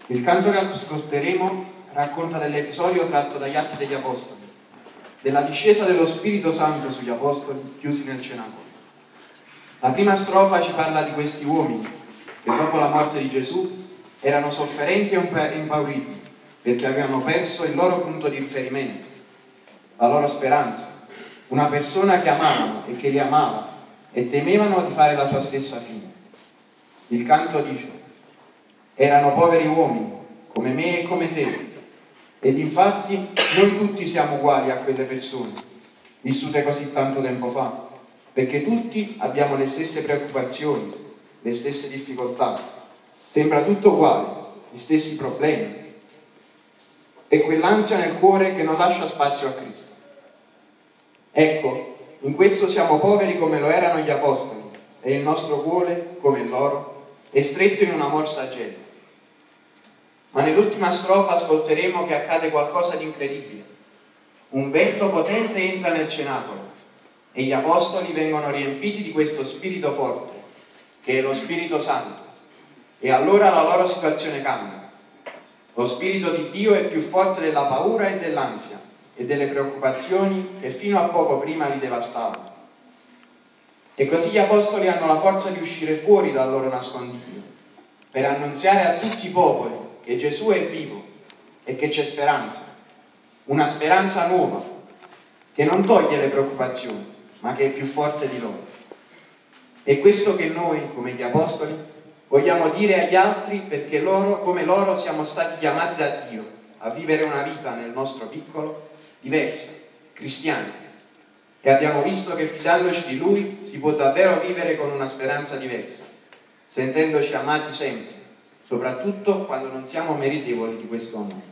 Il canto che ascolteremo racconta dell'episodio tratto dagli Atti degli Apostoli, della discesa dello Spirito Santo sugli Apostoli chiusi nel cenacolo. La prima strofa ci parla di questi uomini che dopo la morte di Gesù erano sofferenti e impauriti perché avevano perso il loro punto di riferimento, la loro speranza, una persona che amavano e che li amava e temevano di fare la sua stessa fine. Il canto dice: erano poveri uomini come me e come te, ed infatti noi tutti siamo uguali a quelle persone vissute così tanto tempo fa, perché tutti abbiamo le stesse preoccupazioni, le stesse difficoltà, sembra tutto uguale, gli stessi problemi e quell'ansia nel cuore che non lascia spazio a Cristo. Ecco, in questo siamo poveri come lo erano gli Apostoli e il nostro cuore, come il loro, è stretto in una morsa gelida. Ma nell'ultima strofa ascolteremo che accade qualcosa di incredibile. Un vento potente entra nel cenacolo e gli Apostoli vengono riempiti di questo spirito forte, che è lo Spirito Santo, e allora la loro situazione cambia. Lo Spirito di Dio è più forte della paura e dell'ansia e delle preoccupazioni che fino a poco prima li devastavano. E così gli Apostoli hanno la forza di uscire fuori dal loro nascondiglio per annunziare a tutti i popoli che Gesù è vivo e che c'è speranza, una speranza nuova che non toglie le preoccupazioni ma che è più forte di loro. È questo che noi, come gli Apostoli, vogliamo dire agli altri, perché loro, come loro, siamo stati chiamati da Dio a vivere una vita nel nostro piccolo diversa, cristiana, e abbiamo visto che fidandoci di Lui si può davvero vivere con una speranza diversa, sentendoci amati sempre, soprattutto quando non siamo meritevoli di questo amore.